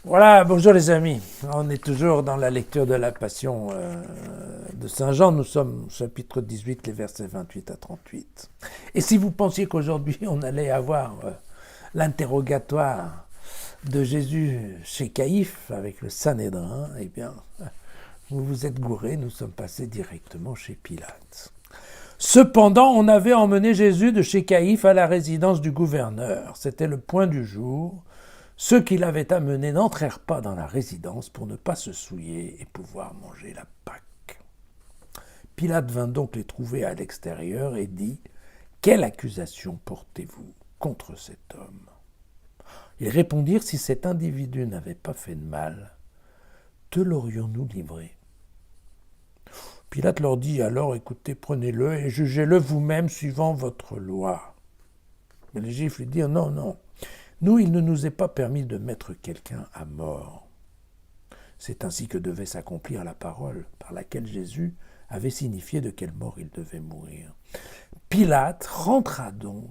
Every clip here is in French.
Voilà, bonjour les amis. On est toujours dans la lecture de la Passion de Saint Jean. Nous sommes au chapitre 18, les versets 28 à 38. Et si vous pensiez qu'aujourd'hui on allait avoir l'interrogatoire de Jésus chez Caïphe avec le Sanhédrin, eh bien, vous vous êtes gourés, nous sommes passés directement chez Pilate. Cependant, on avait emmené Jésus de chez Caïphe à la résidence du gouverneur. C'était le point du jour. Ceux qui l'avaient amené n'entrèrent pas dans la résidence pour ne pas se souiller et pouvoir manger la Pâque. Pilate vint donc les trouver à l'extérieur et dit « Quelle accusation portez-vous contre cet homme ?» Ils répondirent « Si cet individu n'avait pas fait de mal, te l'aurions-nous livré ?» Pilate leur dit alors « Écoutez, prenez-le et jugez-le vous-même suivant votre loi. » Mais les Juifs lui dirent « Non, non. Nous, il ne nous est pas permis de mettre quelqu'un à mort. » C'est ainsi que devait s'accomplir la parole par laquelle Jésus avait signifié de quelle mort il devait mourir. Pilate rentra donc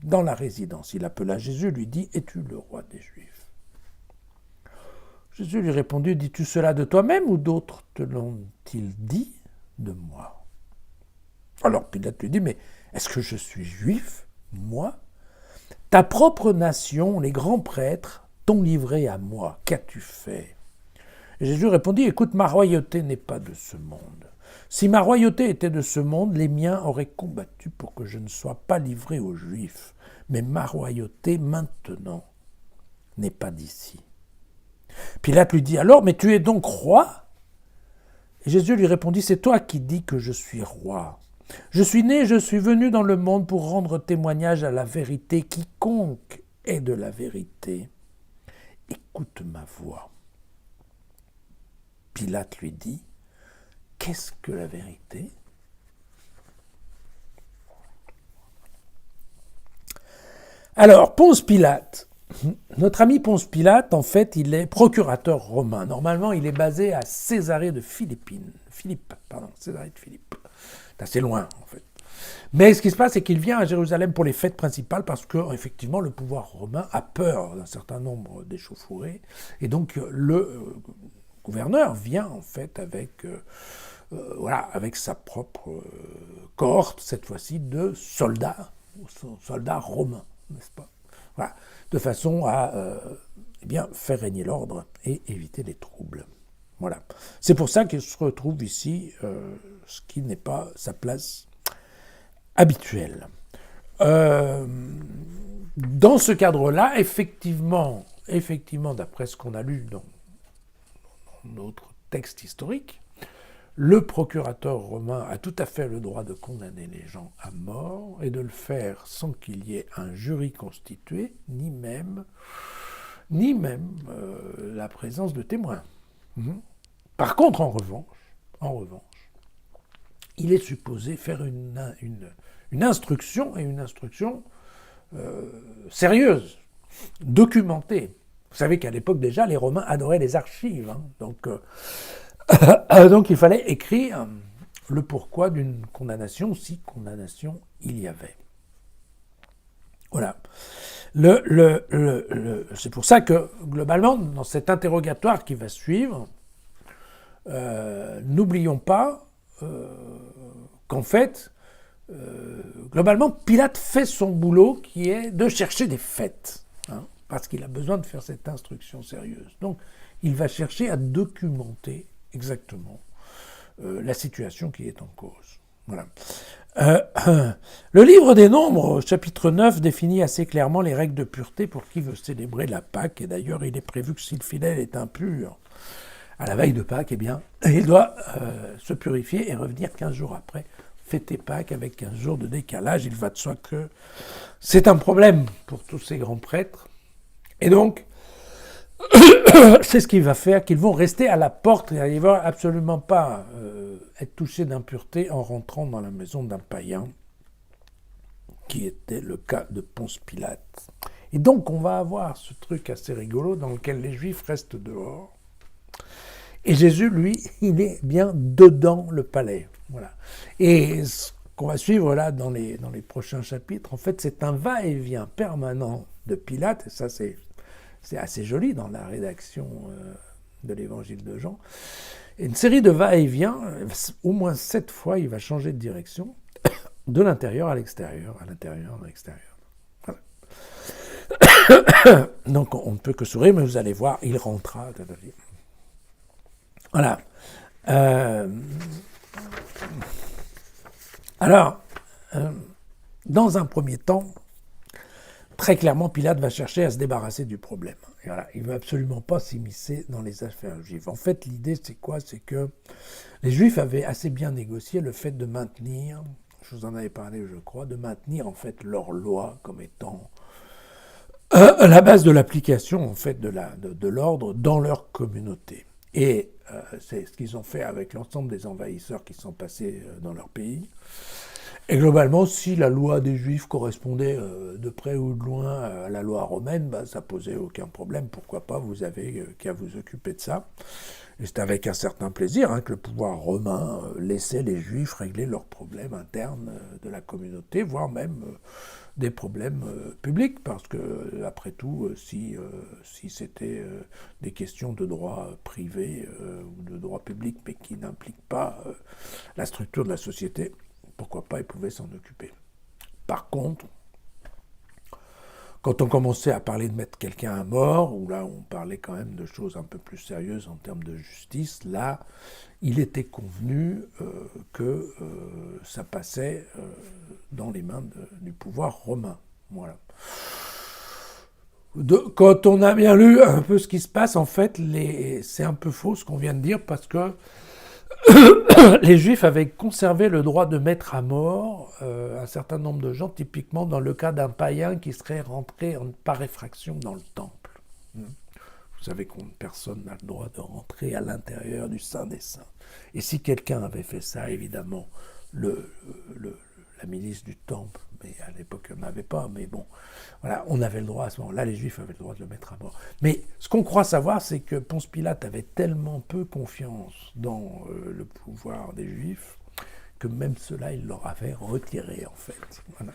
dans la résidence. Il appela Jésus, lui dit « Es-tu le roi des Juifs ?» Jésus lui répondit « Dis-tu cela de toi-même ou d'autres te l'ont-ils dit de moi ?» Alors Pilate lui dit « Mais est-ce que je suis juif, moi ? Ta propre nation, les grands prêtres, t'ont livré à moi. Qu'as-tu fait ?» Et Jésus répondit, « Écoute, ma royauté n'est pas de ce monde. Si ma royauté était de ce monde, les miens auraient combattu pour que je ne sois pas livré aux Juifs. Mais ma royauté, maintenant, n'est pas d'ici. » Pilate lui dit, « Alors, mais tu es donc roi ?» Et Jésus lui répondit, « C'est toi qui dis que je suis roi. Je suis né, je suis venu dans le monde pour rendre témoignage à la vérité. Quiconque est de la vérité, écoute ma voix. » Pilate lui dit, « Qu'est-ce que la vérité ?» Alors, Ponce Pilate, notre ami Ponce Pilate, en fait, il est procurateur romain. Normalement, il est basé à Césarée de Philippe. Césarée de Philippe. C'est assez loin, en fait. Mais ce qui se passe, c'est qu'il vient à Jérusalem pour les fêtes principales parce que, effectivement, le pouvoir romain a peur d'un certain nombre d'échauffourées. Et donc, le gouverneur vient, en fait, avec sa propre cohorte, cette fois-ci, de soldats romains, n'est-ce pas ? Voilà, de façon à faire régner l'ordre et éviter les troubles. Voilà. C'est pour ça qu'il se retrouve ici, ce qui n'est pas sa place habituelle. Dans ce cadre-là, effectivement, d'après ce qu'on a lu dans notre texte historique, le procurateur romain a tout à fait le droit de condamner les gens à mort et de le faire sans qu'il y ait un jury constitué, ni même la présence de témoins. Par contre, en revanche, il est supposé faire une instruction, et une instruction sérieuse, documentée. Vous savez qu'à l'époque déjà, les Romains adoraient les archives. Donc il fallait écrire le pourquoi d'une condamnation, si condamnation il y avait. Voilà. C'est pour ça que, globalement, dans cet interrogatoire qui va suivre, n'oublions pas qu'en fait, globalement, Pilate fait son boulot qui est de chercher des faits, parce qu'il a besoin de faire cette instruction sérieuse. Donc, il va chercher à documenter exactement la situation qui est en cause. Voilà. Le livre des Nombres, chapitre 9, définit assez clairement les règles de pureté pour qui veut célébrer la Pâque. Et d'ailleurs, il est prévu que si le fidèle est impur à la veille de Pâques, eh bien, il doit se purifier et revenir 15 jours après, fêter Pâques avec 15 jours de décalage. Il va de soi que c'est un problème pour tous ces grands prêtres. Et donc, c'est ce qui va faire qu'ils vont rester à la porte et ils ne vont absolument pas être touchés d'impureté en rentrant dans la maison d'un païen, qui était le cas de Ponce Pilate. Et donc on va avoir ce truc assez rigolo dans lequel les Juifs restent dehors. Et Jésus, lui, il est bien dedans le palais. Voilà. Et ce qu'on va suivre là dans les prochains chapitres, en fait, c'est un va-et-vient permanent de Pilate, et ça c'est c'est assez joli dans la rédaction de l'évangile de Jean. Et une série de va-et-vient, au moins 7 fois, il va changer de direction, de l'intérieur à l'extérieur, à l'intérieur à l'extérieur. Voilà. Donc on ne peut que sourire, mais vous allez voir, il rentra. Voilà. Alors, dans un premier temps, très clairement, Pilate va chercher à se débarrasser du problème. Et voilà, il ne veut absolument pas s'immiscer dans les affaires juives. En fait, l'idée, c'est quoi? C'est que les Juifs avaient assez bien négocié le fait de maintenir, je vous en avais parlé, je crois, de maintenir en fait leur loi comme étant la base de l'application en fait de l'ordre dans leur communauté. Et c'est ce qu'ils ont fait avec l'ensemble des envahisseurs qui sont passés dans leur pays. Et globalement, si la loi des Juifs correspondait de près ou de loin à la loi romaine, ben, ça posait aucun problème. Pourquoi pas, vous avez qu'à vous occuper de ça. Et c'est avec un certain plaisir que le pouvoir romain laissait les Juifs régler leurs problèmes internes de la communauté, voire même des problèmes publics, parce que, après tout, si c'était des questions de droit privé ou de droit public, mais qui n'impliquent pas la structure de la société, pourquoi pas, ils pouvaient s'en occuper. Par contre, quand on commençait à parler de mettre quelqu'un à mort, où là on parlait quand même de choses un peu plus sérieuses en termes de justice, là il était convenu que ça passait dans les mains du pouvoir romain. Voilà. Quand on a bien lu un peu ce qui se passe, en fait, c'est un peu faux ce qu'on vient de dire, parce que les Juifs avaient conservé le droit de mettre à mort un certain nombre de gens, typiquement dans le cas d'un païen qui serait rentré par effraction dans le temple. Vous savez qu'une personne n'a le droit de rentrer à l'intérieur du Saint des Saints. Et si quelqu'un avait fait ça, évidemment, la milice du temple, mais à l'époque, on n'avait pas, mais bon, voilà, on avait le droit à ce moment-là, les Juifs avaient le droit de le mettre à mort. Mais ce qu'on croit savoir, c'est que Ponce Pilate avait tellement peu confiance dans le pouvoir des Juifs que même cela, il leur avait retiré, en fait. Voilà.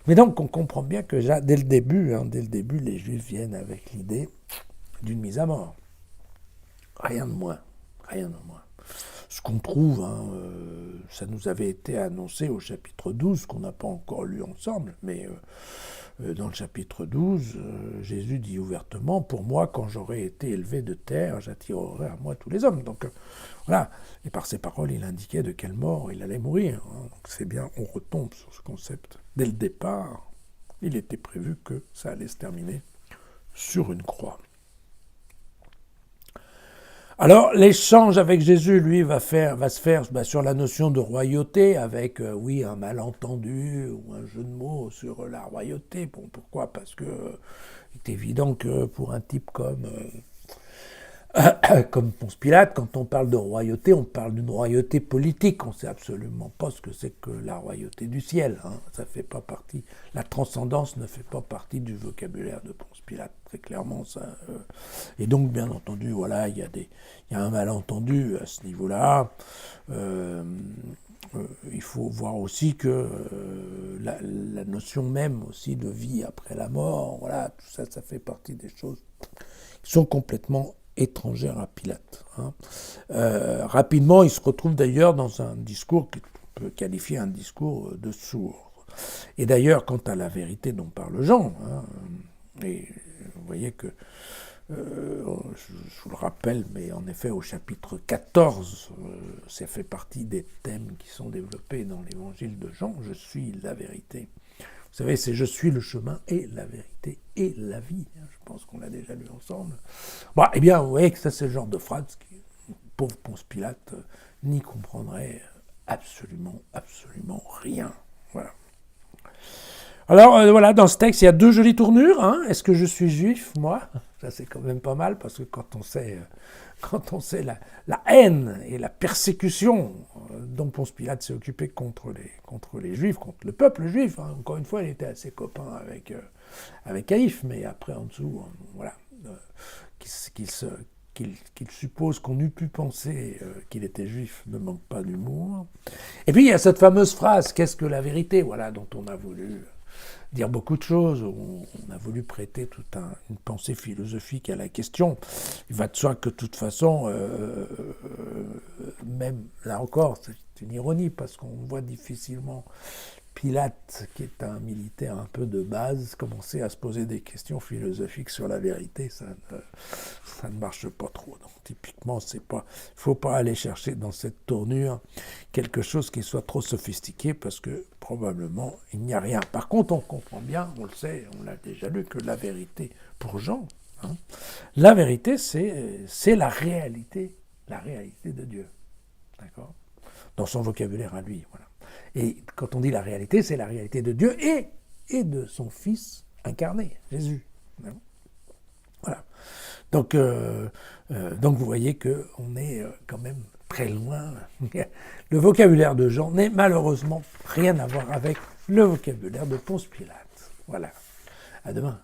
Mais donc, on comprend bien que dès le début, les Juifs viennent avec l'idée d'une mise à mort. Rien de moins, rien de moins. Ce qu'on trouve, ça nous avait été annoncé au chapitre 12, qu'on n'a pas encore lu ensemble, mais dans le chapitre 12, Jésus dit ouvertement « Pour moi, quand j'aurai été élevé de terre, j'attirerai à moi tous les hommes ». Donc voilà, et par ces paroles, il indiquait de quelle mort il allait mourir. Donc c'est bien, on retombe sur ce concept. Dès le départ, il était prévu que ça allait se terminer sur une croix. Alors, l'échange avec Jésus, lui, va se faire sur la notion de royauté, avec, un malentendu ou un jeu de mots sur la royauté. Bon, pourquoi? Parce que c'est évident que pour un type comme Ponce Pilate, quand on parle de royauté, on parle d'une royauté politique. On ne sait absolument pas ce que c'est que la royauté du ciel. Ça fait pas partie. La transcendance ne fait pas partie du vocabulaire de Ponce Pilate, très clairement. Ça. Et donc, bien entendu, voilà, il y a un malentendu à ce niveau-là. Il faut voir aussi que la notion même aussi de vie après la mort, voilà, tout ça, ça fait partie des choses qui sont complètement étrangère à Pilate. Rapidement, il se retrouve d'ailleurs dans un discours qu'on peut qualifier un discours de sourd. Et d'ailleurs, quant à la vérité dont parle Jean, et vous voyez que, je vous le rappelle, mais en effet, au chapitre 14, ça fait partie des thèmes qui sont développés dans l'évangile de Jean, « Je suis la vérité ». Vous savez, c'est « Je suis le chemin et la vérité et la vie ». Je pense qu'on l'a déjà lu ensemble. Bon, eh bien, vous voyez que ça, c'est le genre de phrase que pauvre Ponce Pilate n'y comprendrait absolument, absolument rien. Voilà. Alors, voilà, dans ce texte, il y a 2 jolies tournures. Est-ce que je suis juif, moi? Ça, c'est quand même pas mal, parce que quand on sait la haine et la persécution dont Ponce Pilate s'est occupé contre les Juifs, contre le peuple juif, encore une fois, il était assez copain avec Caïphe, mais après, en dessous, voilà, qu'il suppose qu'on eût pu penser qu'il était juif ne manque pas d'humour. Et puis, il y a cette fameuse phrase « Qu'est-ce que la vérité ?» voilà, dont on a voulu dire beaucoup de choses. On a voulu prêter toute une pensée philosophique à la question. Il va de soi que de toute façon, même là encore, c'est une ironie parce qu'on voit difficilement Pilate, qui est un militaire un peu de base, commencer à se poser des questions philosophiques sur la vérité. Ça ne marche pas trop. Donc, typiquement, il ne faut pas aller chercher dans cette tournure quelque chose qui soit trop sophistiqué parce que probablement il n'y a rien. Par contre, on comprend bien, on le sait, on l'a déjà lu, que la vérité, pour Jean, la vérité, c'est la réalité de Dieu. D'accord ? Dans son vocabulaire à lui, voilà. Et quand on dit la réalité, c'est la réalité de Dieu et de son Fils incarné, Jésus. Voilà. Donc vous voyez qu'on est quand même très loin. Le vocabulaire de Jean n'est malheureusement rien à voir avec le vocabulaire de Ponce Pilate. Voilà. À demain.